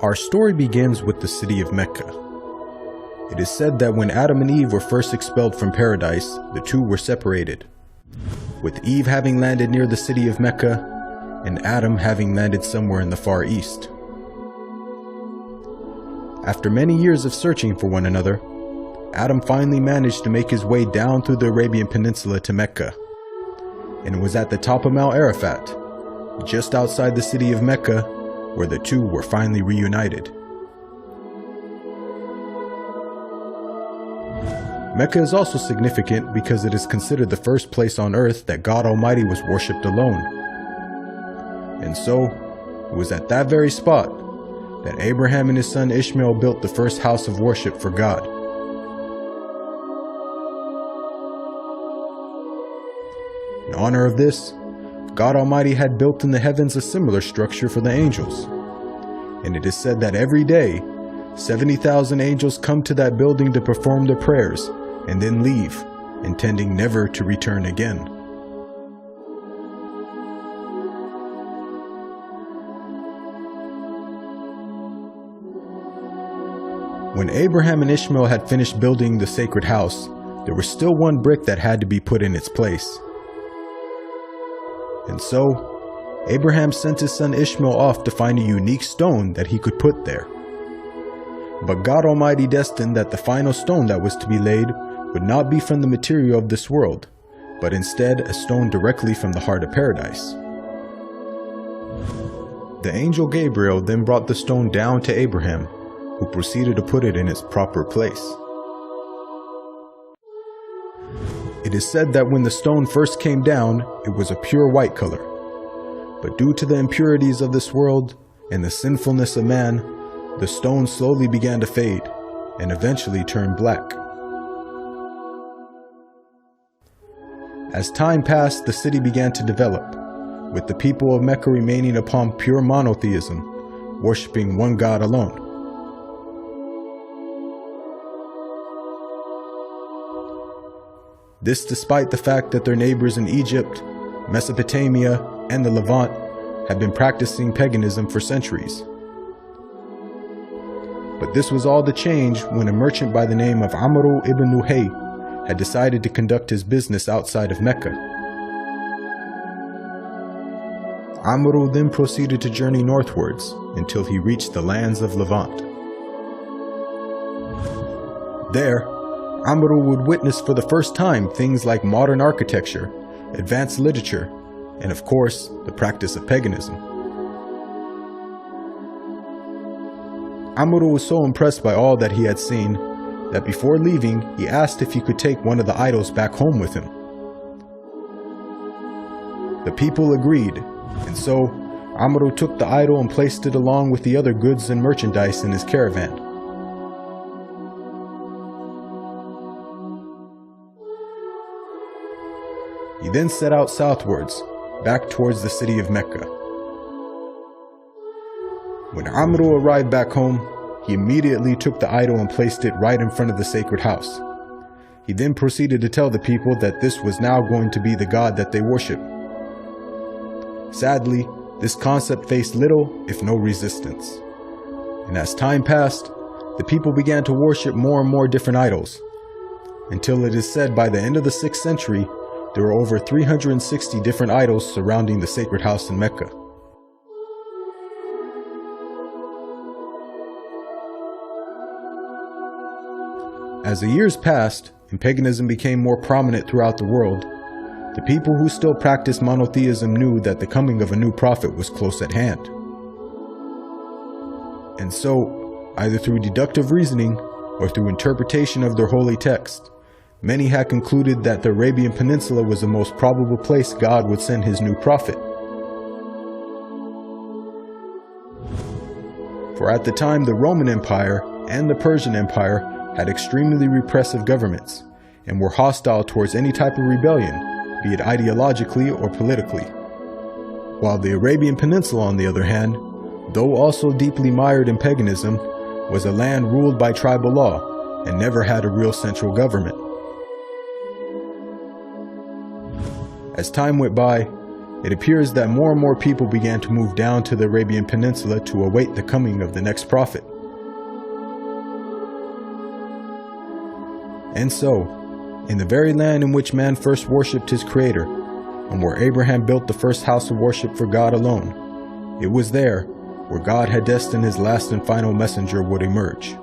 Our story begins with the city of Mecca. It is said that when Adam and Eve were first expelled from paradise, the two were separated, with Eve having landed near the city of Mecca and Adam having landed somewhere in the Far East. After many years of searching for one another, Adam finally managed to make his way down through the Arabian Peninsula to Mecca, and it was at the top of Mount Arafat, just outside the city of Mecca, where the two were finally reunited. Mecca is also significant because it is considered the first place on earth that God Almighty was worshipped alone. And so, it was at that very spot that Abraham and his son Ishmael built the first house of worship for God. In honor of this, God Almighty had built in the heavens a similar structure for the angels. And it is said that every day, 70,000 angels come to that building to perform their prayers and then leave, intending never to return again. When Abraham and Ishmael had finished building the sacred house, there was still one brick that had to be put in its place. And so, Abraham sent his son Ishmael off to find a unique stone that he could put there. But God Almighty destined that the final stone that was to be laid would not be from the material of this world, but instead a stone directly from the heart of paradise. The angel Gabriel then brought the stone down to Abraham, who proceeded to put it in its proper place. It is said that when the stone first came down, it was a pure white color. But due to the impurities of this world and the sinfulness of man, the stone slowly began to fade and eventually turned black. As time passed, the city began to develop, with the people of Mecca remaining upon pure monotheism, worshiping one God alone. This despite the fact that their neighbors in Egypt, Mesopotamia, and the Levant had been practicing paganism for centuries. But this was all to change when a merchant by the name of Amr ibn Luhay had decided to conduct his business outside of Mecca. Amr then proceeded to journey northwards until he reached the lands of Levant. There, Amr would witness for the first time things like modern architecture, advanced literature, and of course, the practice of paganism. Amr was so impressed by all that he had seen that before leaving, he asked if he could take one of the idols back home with him. The people agreed, and so Amr took the idol and placed it along with the other goods and merchandise in his caravan. He then set out southwards, back towards the city of Mecca. When Amr arrived back home, he immediately took the idol and placed it right in front of the sacred house. He then proceeded to tell the people that this was now going to be the God that they worship. Sadly, this concept faced little, if no resistance. And as time passed, the people began to worship more and more different idols, until it is said by the end of the 6th century, there were over 360 different idols surrounding the sacred house in Mecca. As the years passed and paganism became more prominent throughout the world, the people who still practiced monotheism knew that the coming of a new prophet was close at hand. And so, either through deductive reasoning or through interpretation of their holy text, many had concluded that the Arabian Peninsula was the most probable place God would send his new prophet. For at the time, the Roman Empire and the Persian Empire had extremely repressive governments and were hostile towards any type of rebellion, be it ideologically or politically. While the Arabian Peninsula, on the other hand, though also deeply mired in paganism, was a land ruled by tribal law and never had a real central government. As time went by, It appears that more and more people began to move down to the Arabian Peninsula to await the coming of the next prophet. And so, in the very land in which man first worshipped his Creator, and where Abraham built the first house of worship for God alone, it was there where God had destined his last and final messenger would emerge.